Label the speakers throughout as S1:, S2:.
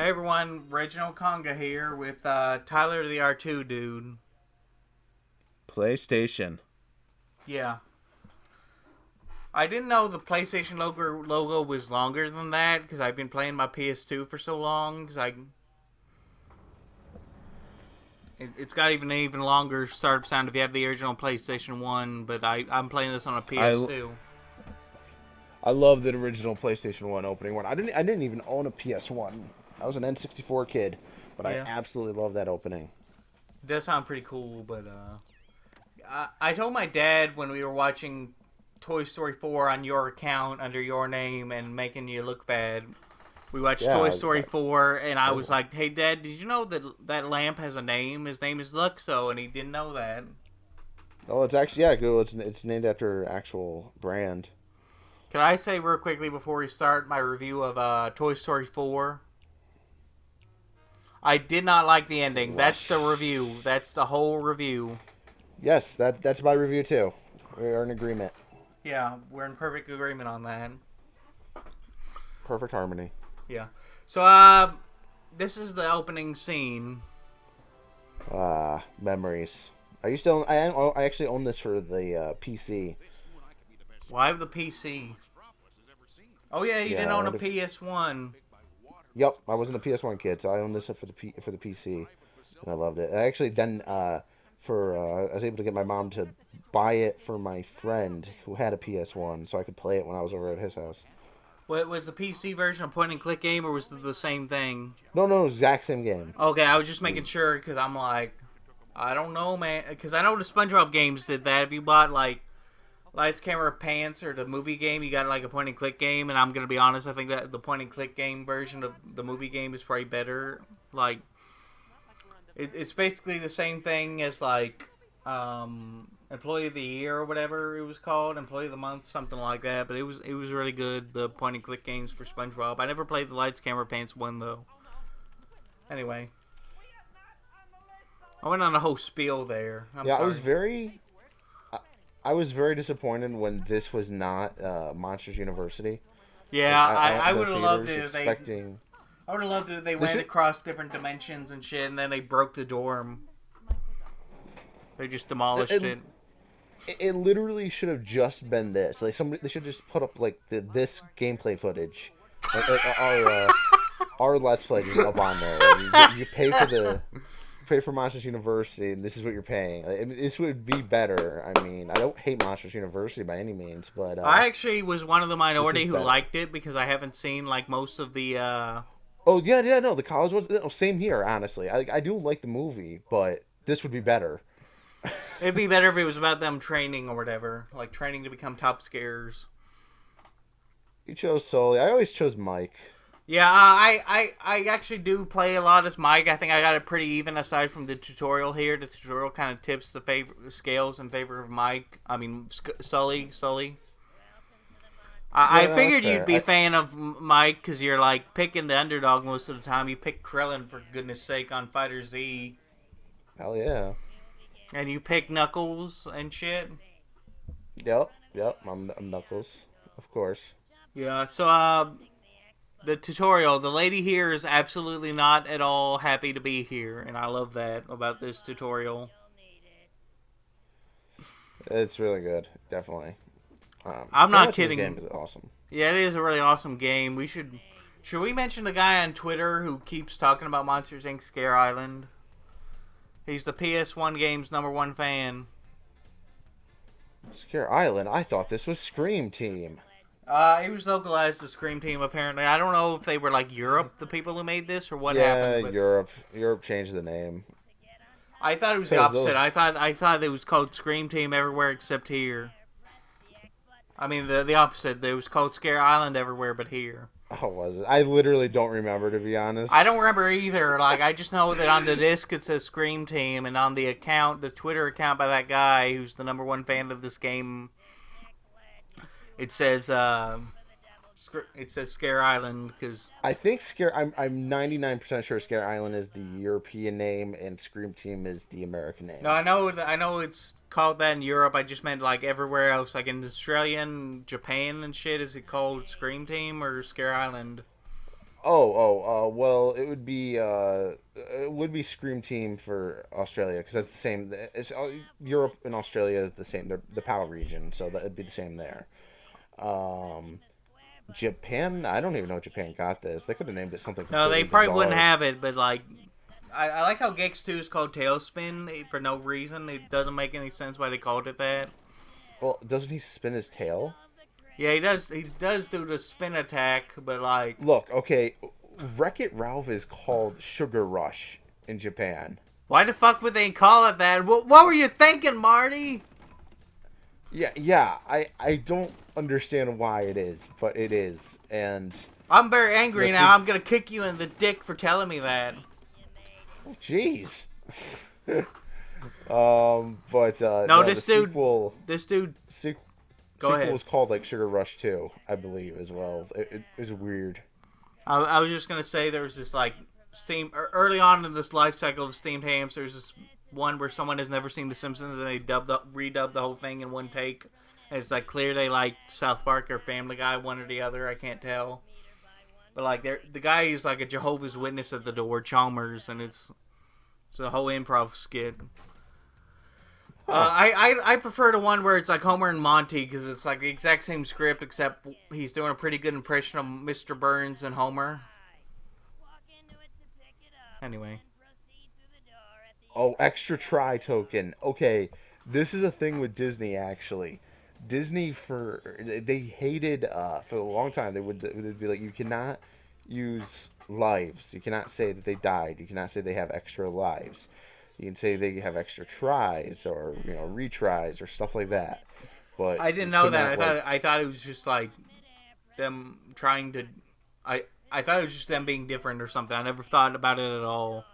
S1: Hey everyone, Reginald Konga here with Tyler the R2 dude.
S2: PlayStation.
S1: Yeah. I didn't know the PlayStation logo was longer than that because I've been playing my PS2 for so long. It's got even longer startup sound if you have the original PlayStation 1, but I'm playing this on a
S2: I
S1: PS2.
S2: I love the original PlayStation 1 opening one. I didn't even own a PS1. I was an N64 kid, but I
S1: Yeah.
S2: absolutely love that opening.
S1: It does sound pretty cool, but I told my dad when we were watching Toy Story 4 on your account under your name and making you look bad. We watched Toy
S2: Yeah.
S1: Story 4, and I was
S2: Oh.
S1: like, hey, Dad, did you know that that lamp has a name? His name is Luxo, and he didn't know that.
S2: Oh, it's actually yeah. Good. It's named after actual brand.
S1: Can I say real quickly before we start my review of Toy Story 4? I did not like the ending. That's the
S2: Flesh.
S1: review. That's the whole review.
S2: Yes, that's my review too. We are in agreement.
S1: Yeah, we're in perfect agreement on that.
S2: Perfect harmony.
S1: Yeah. So, this is the opening scene.
S2: Memories. I used to. I actually own this for the PC.
S1: Well, I have the PC. Oh, yeah, you
S2: Yeah,
S1: didn't
S2: I
S1: own a
S2: owned it.
S1: PS1.
S2: Yep, I wasn't a PS1 kid, so I owned this for the PC, and I loved it. I actually then for I was able to get my mom to buy it for my friend who had a PS1, so I could play it when I was over at his house.
S1: What was the PC version a point and click game, or was it the same thing?
S2: No, no, exact same game.
S1: Okay, I was just making sure because I'm like, I don't know, man. Because I know the SpongeBob games did that. If you bought like Lights, Camera, Pants or the movie game, you got like a point and click game. And I'm gonna be honest, I think that the point and click game version of the movie game is probably better. Like, it's basically the same thing as like Employee of the Year or whatever it was called, Employee of the Month, something like that. But it was really good. The point and click games for SpongeBob. I never played the Lights, Camera, Pants one though. Anyway, I went on a whole spiel there. I'm
S2: Yeah,
S1: sorry.
S2: I I was very disappointed when this was not Monsters University.
S1: Yeah,
S2: Like I went
S1: I
S2: to the
S1: would have loved
S2: theaters
S1: it if they.
S2: expecting
S1: I would have loved it if they
S2: this
S1: went
S2: should
S1: across different dimensions and shit, and then they broke the dorm. They just demolished
S2: it,
S1: it.
S2: it literally should have just been this. Like somebody, they should just put up like this gameplay footage, like our Let's Play just up on there. Like, you pay for Monsters University, and this is what you're paying. Like, I mean, this would be better. I mean, I don't hate Monsters University by any means, but
S1: I actually was one of the
S2: this is
S1: minority who
S2: better.
S1: liked it because I haven't seen like most of the.
S2: Oh yeah, yeah, no, the college ones. No, same here. Honestly, I do like the movie, but this would be better.
S1: It'd be better if it was about them training or whatever, like training to become top scarers.
S2: You chose Sully. I always chose Mike.
S1: Yeah, I actually do play a lot as Mike. I think I got it pretty even aside from the tutorial here. The tutorial kind of tips the scales in favor of Mike. I mean, Sully. I
S2: Yeah, no, that's
S1: figured you'd
S2: fair.
S1: be a fan of Mike because you're like picking the underdog most of the time. You pick Krillin for goodness sake on Fighter Z,
S2: Hell yeah.
S1: and you pick Knuckles and shit.
S2: Yep, yep. I'm Knuckles, of course.
S1: Yeah. So the tutorial, the lady here is absolutely not at all happy to be here, and I love that about this tutorial.
S2: It's really good, definitely.
S1: I'm
S2: So
S1: not
S2: much of this game
S1: kidding.
S2: is awesome.
S1: Yeah, it is a really awesome game. Should we mention the guy on Twitter who keeps talking about Monsters Inc. Scare Island? He's the PS1 game's #1 fan.
S2: Scare Island. I thought this was Scream Team.
S1: He was localized to Scream Team apparently. I don't know if they were like Europe, the people who made this, or what
S2: Yeah,
S1: happened, but
S2: Europe changed the name
S1: I thought it was the
S2: because
S1: opposite.
S2: those.
S1: I thought it was called Scream Team everywhere except here. I mean the opposite. It was called Scare Island everywhere but here.
S2: How was it? I literally don't remember, to be
S1: I
S2: honest.
S1: don't remember either. Like I just know that on the disc it says Scream Team, and on the account, the Twitter account by that guy who's the #1 fan of this game, it says Scare Island because
S2: I think Scare. I'm 99% sure Scare Island is the European name and Scream Team is the American
S1: no,
S2: name.
S1: I know it's called that in Europe. I just meant like everywhere else, like in Australia and Japan and shit. Is it called Scream Team or Scare Island?
S2: Well, it would be Scream Team for Australia because that's the same. Europe and Australia is the same. They're the PAL region, so that'd be the same there. Um, Japan, I don't even know if Japan got this. They could have named it something
S1: No, they
S2: completely
S1: probably wouldn't
S2: bizarre.
S1: have it, but like, I like how Gex 2 is called Tailspin for no reason. It doesn't make any sense why they called it that.
S2: Well, doesn't he spin his tail?
S1: Yeah, he does. He does do the spin attack, but like,
S2: Look, okay, Wreck-It Ralph is called Sugar Rush in Japan.
S1: why the fuck would they call it that? What were you thinking, Marty?
S2: Yeah, I don't understand why it is, but it is, and
S1: I'm very angry
S2: the
S1: now. I'm gonna kick you in the dick for telling me that.
S2: jeez. But
S1: No,
S2: no, the sequel
S1: this dude.
S2: sequ-
S1: Go
S2: sequel
S1: ahead.
S2: was called like Sugar Rush 2, I believe, as well. It was weird.
S1: I was just gonna say there was this like early on in this life cycle of steamed hams. There's this one where someone has never seen The Simpsons and they redubbed the whole thing in one take. And it's like clear they like South Park or Family Guy, one or the other. I can't tell. But like the guy is like a Jehovah's Witness at the door, Chalmers, and it's a whole improv skit.
S2: Huh.
S1: I prefer the one where it's like Homer and Monty because it's like the exact same script except he's doing a pretty good impression of Mr. Burns and Homer. Anyway,
S2: Oh, extra try token. Okay, this is a thing with Disney actually. Disney they hated for a long time they would be like you cannot use lives. You cannot say that they died. You cannot say they have extra lives. You can say they have extra tries or retries or stuff like that. But
S1: I
S2: you
S1: didn't know
S2: could
S1: that.
S2: not like
S1: I thought it was just like them trying to. I thought it was just them being different or something. I never thought about it at all.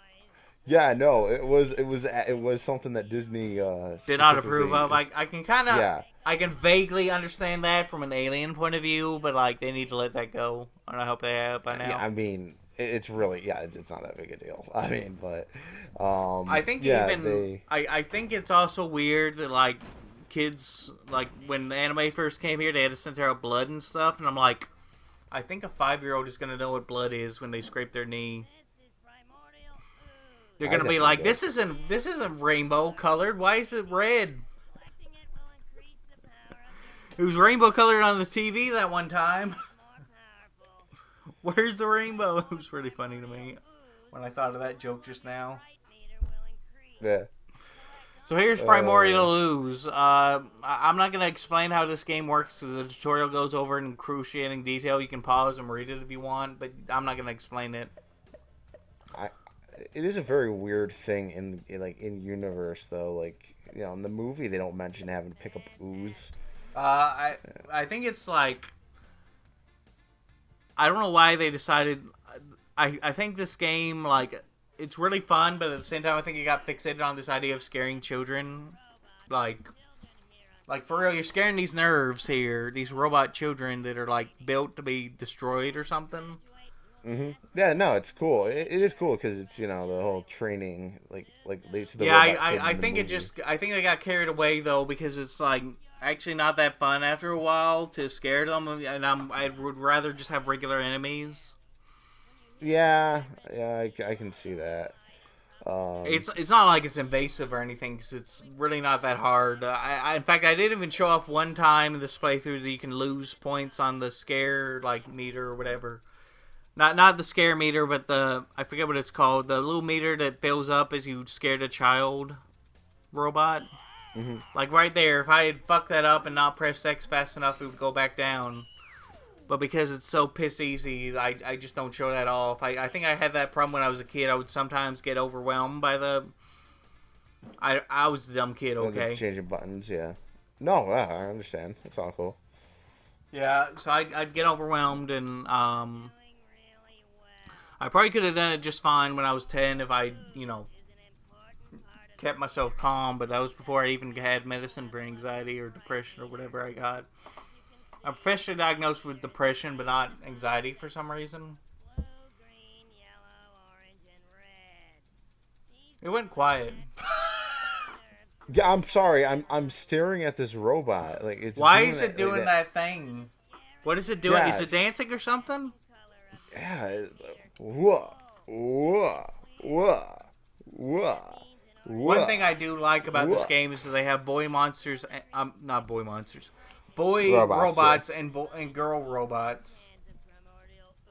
S2: yeah, no, it was something that Disney
S1: Did not approve
S2: specifically
S1: of. I can kind of.
S2: yeah.
S1: I can vaguely understand that from an alien point of view, but like they need to let that go. And I hope they have by
S2: Yeah,
S1: now.
S2: I mean, it's really it's not that big a deal. I mean, but
S1: I think
S2: yeah,
S1: even I think it's also weird that like kids like when anime first came here they had to censor out blood and stuff, and I'm like, I think a 5-year-old is gonna know what blood is when they scrape their knee. They're
S2: I
S1: gonna be
S2: definitely
S1: like,
S2: do.
S1: this isn't rainbow colored. Why is it red? It was rainbow colored on the TV that one time. Where's the rainbow? It was really funny to me when I thought of that joke just now.
S2: Yeah.
S1: So here's
S2: Uh,
S1: Primordial Ooze. I'm not going to explain how this game works because the tutorial goes over in excruciating detail. You can pause and read it if you want, but I'm not going to explain it.
S2: I it is a very weird thing like in universe though. Like in the movie they don't mention having to pick up ooze.
S1: I think it's like I don't know why they decided. I think this game like it's really fun, but at the same time I think it got fixated on this idea of scaring children. Like for real, you're scaring these nerves here, these robot children that are like built to be destroyed or something.
S2: Yeah, no, it's cool. It is cool because it's the whole training like they see the
S1: Yeah,
S2: robot kid
S1: I
S2: in the
S1: think it
S2: movie.
S1: just I think they got carried away though because it's like actually not that fun after a while to scare them, and I would rather just have regular enemies.
S2: Yeah, yeah, I can see that.
S1: It's not like it's invasive or anything because it's really not that hard. In fact I did even show off one time in this playthrough that you can lose points on the scare like meter or whatever. Not the scare meter, but the I forget what it's called. The little meter that fills up as you scared a child robot.
S2: hmm
S1: Like right there, if I had fucked that up and not pressed X fast enough, it would go back down. But because it's so piss easy, I just don't show that off. I think I had that problem when I was a kid. I would sometimes get overwhelmed by the. I was a dumb kid,
S2: The
S1: okay?
S2: changing buttons, yeah. No, I understand. It's all cool.
S1: Yeah, so I'd get overwhelmed, and I probably could have done it just fine when I was 10 if I, kept myself calm, but that was before I even had medicine for anxiety or depression or whatever I got. I'm professionally diagnosed with depression, but not anxiety for some reason. It went quiet.
S2: Yeah, I'm sorry. I'm staring at this robot. Like it's
S1: Why
S2: doing
S1: is it
S2: that. Like
S1: doing
S2: that.
S1: that thing? What is it doing? Is it
S2: Yes.
S1: dancing or something?
S2: Yeah. Whoa, whoa, whoa, whoa,
S1: One
S2: whoa,
S1: thing I do like about this
S2: whoa.
S1: game is that they have boy monsters, not boy monsters, boy
S2: Robots, yeah.
S1: robots and girl robots.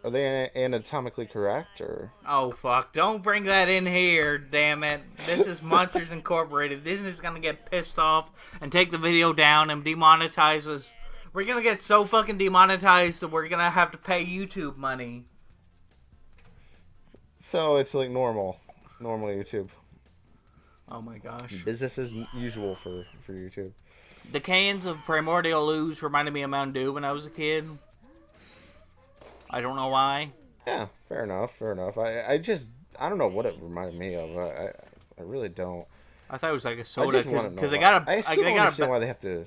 S2: Are they anatomically correct or?
S1: Oh fuck! Don't bring that in here, damn it! This is Monsters Incorporated. Disney's gonna get pissed off and take the video down and demonetize us. We're gonna get so fucking demonetized that we're gonna have to pay YouTube money.
S2: So it's like normal YouTube.
S1: Oh my gosh!
S2: Business as usual for YouTube.
S1: The cans of Primordial Ooze reminded me of Mountain Dew when I was a kid. I don't know why.
S2: Yeah, fair enough, fair enough. I don't know what it reminded me of. I really don't.
S1: I thought it was like a
S2: I
S1: soda
S2: just want to know.
S1: because they got a.
S2: I still
S1: They
S2: don't
S1: got
S2: understand
S1: a.
S2: why they have to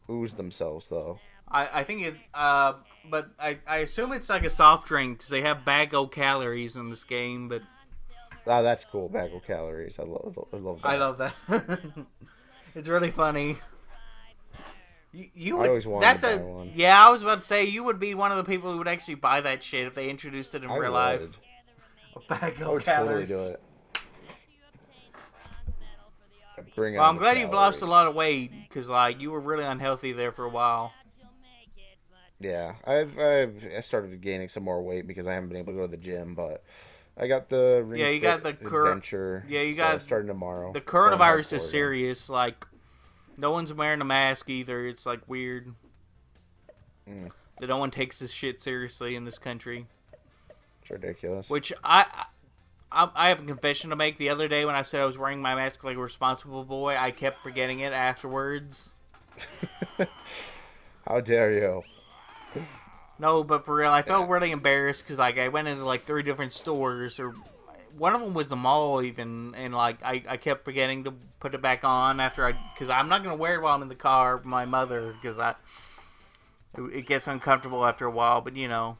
S2: ooze themselves though.
S1: I think it. But I assume it's like a soft drink because they have bago calories in this game. But
S2: Oh, that's cool. Bag of calories. I love that.
S1: I love that. It's really funny. You
S2: I
S1: would.
S2: always wanted
S1: That's
S2: to
S1: a.
S2: buy one.
S1: Yeah, I was about to say you would be one of the people who would actually buy that shit if they introduced it in
S2: I
S1: real life.
S2: would.
S1: A bag
S2: I
S1: of
S2: would
S1: calories.
S2: totally do it. Bring
S1: Well,
S2: on
S1: I'm
S2: the
S1: glad you've lost a
S2: calories.
S1: lot of weight because like you were really unhealthy there for a while.
S2: Yeah, I started gaining some more weight because I haven't been able to go to the gym, but I got the Ring
S1: Yeah, you
S2: Fit
S1: got the
S2: Adventure.
S1: Yeah, you
S2: so
S1: got
S2: starting tomorrow.
S1: the
S2: Going
S1: coronavirus
S2: hardcore
S1: is
S2: again.
S1: serious. Like, no one's wearing a mask either. It's like weird.
S2: Mm,
S1: That no one takes this shit seriously in this country.
S2: it's ridiculous.
S1: Which I have a confession to make. The other day when I said I was wearing my mask like a responsible boy, I kept forgetting it afterwards.
S2: How dare you?
S1: No, but for real, I felt really embarrassed because like I went into like 3 different stores, or one of them was the mall even, and like I kept forgetting to put it back on after because I'm not gonna wear it while I'm in the car with my mother because it gets uncomfortable after a while. But you know,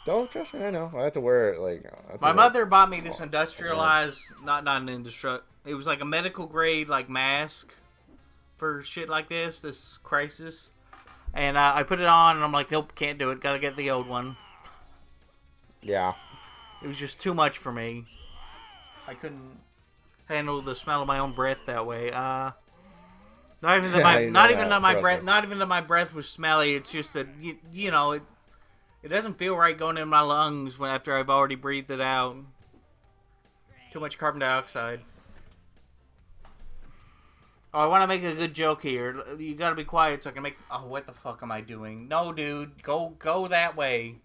S2: Don't trust me. I know. I have to wear it like. I have to
S1: my
S2: wear it
S1: mother bought me this
S2: all-
S1: industrialized, not an industrial. It was like a medical grade like mask for shit like this crisis. And I put it on, and I'm like, nope, can't do it. Gotta get the old one.
S2: Yeah.
S1: It was just too much for me. I couldn't handle the smell of my own breath that way. Not even that
S2: I know that, trust me.
S1: not even that my breath was smelly. It's just that you know it doesn't feel right going in my lungs when after I've already breathed it out. Too much carbon dioxide. Oh, I want to make a good joke here. You gotta be quiet so I can make. Oh, what the fuck am I doing? No, dude, go that way.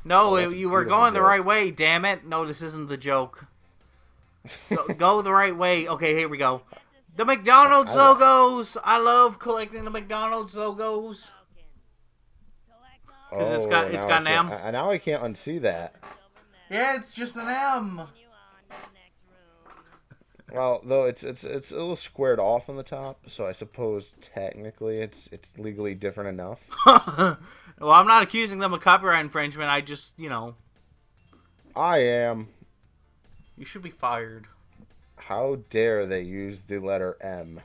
S1: No,
S2: Oh, that's a
S1: you were
S2: beautiful
S1: going the
S2: joke.
S1: right way. Damn it! No, this isn't the joke. Go the right way. Okay, here we go. The McDonald's
S2: I-
S1: logos. I love collecting the McDonald's logos. 'Cause it's got
S2: now
S1: an
S2: I can't-
S1: M.
S2: Now I can't unsee that.
S1: Yeah, it's just an M.
S2: Well, though it's a little squared off on the top, so I suppose technically it's legally different enough.
S1: Well, I'm not accusing them of copyright infringement. I just, you know,
S2: I am.
S1: you should be fired.
S2: How dare they use the letter M?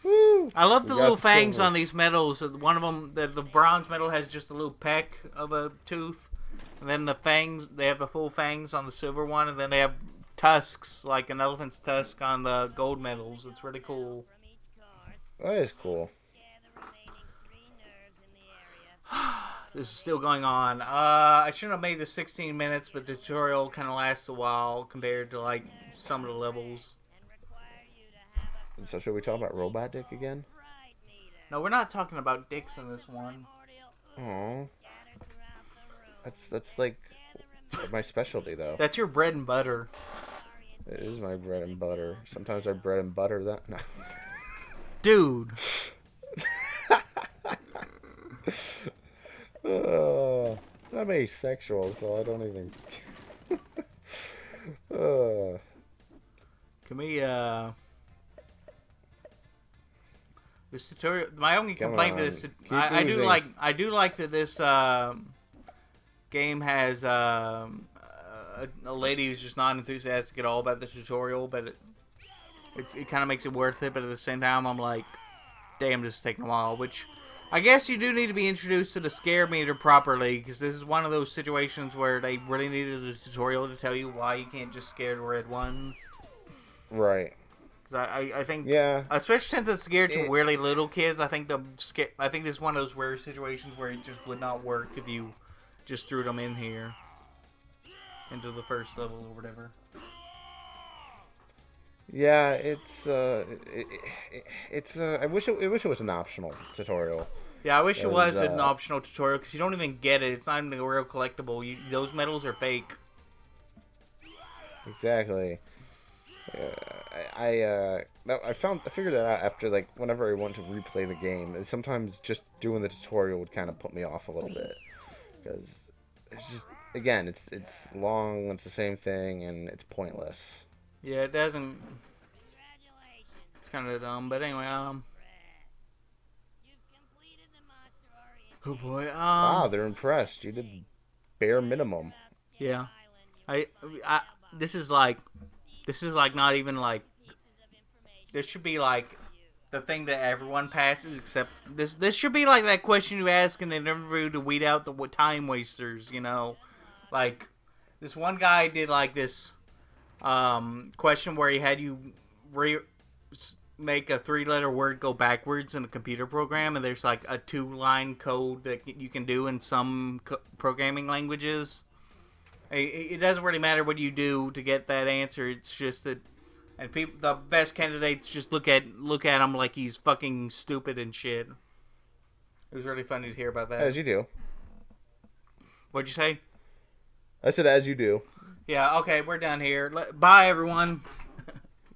S2: Woo!
S1: I love
S2: We
S1: the
S2: got
S1: little
S2: the
S1: fangs
S2: silver.
S1: on these medals. One of them, the bronze medal has just a little peck of a tooth. And then the fangs, they have the full fangs on the silver one. And then they have tusks, like an elephant's tusk on the gold medals. It's really cool.
S2: That is cool.
S1: This is still going on. I shouldn't have made this 16 minutes, but the tutorial kind of lasts a while compared to, like, some of the levels.
S2: So should we talk about Robot Dick again?
S1: No, we're not talking about dicks in this one.
S2: Oh, that's like my specialty though.
S1: That's your bread and butter.
S2: It is my bread and butter. Sometimes I bread and butter that. No.
S1: Dude.
S2: I'm asexual, so I don't even.
S1: Can we, this tutorial, my only
S2: Come
S1: complaint
S2: on,
S1: with this,
S2: keep
S1: I do
S2: losing.
S1: like that this, game has, a lady who's just not enthusiastic at all about the tutorial, but it kind of makes it worth it. But at the same time, I'm like, damn, this is taking a while. Which I guess you do need to be introduced to the scare meter properly, because this is one of those situations where they really needed a tutorial to tell you why you can't just scare the red ones.
S2: Right.
S1: Because I think,
S2: Yeah.
S1: especially since it's scared to really little kids, I think this is one of those rare situations where it just would not work if you just threw them in here into the first level or whatever.
S2: Yeah, I wish it was an optional tutorial.
S1: Yeah, I wish it was an
S2: uh,
S1: optional tutorial, because you don't even get it. It's not even a real collectible. Those medals are fake.
S2: Exactly. I figured that out after, like, whenever I want to replay the game. And sometimes just doing the tutorial would kind of put me off a little bit, because it's just, again, it's long, it's the same thing, and it's pointless.
S1: Yeah, it doesn't. It's kind of dumb, but anyway, oh boy,
S2: Wow, they're impressed. You did bare minimum.
S1: yeah, I, I, this is like not even like, this should be like the thing that everyone passes, except this should be like that question you ask in an interview to weed out the time wasters, you know, like this one guy did like this question where he had you make a 3-letter word go backwards in a computer program, and there's like a 2-line code that you can do in some programming languages. It doesn't really matter what you do to get that answer. It's just that, and the best candidates just look at him like he's fucking stupid and shit. It was really funny to hear about that.
S2: As you do.
S1: What'd you say?
S2: I said, as you do.
S1: Yeah. Okay, we're done here. Bye, everyone.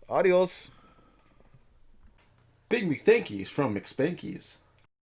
S2: Adios.
S3: Big McThankies from McSpankies.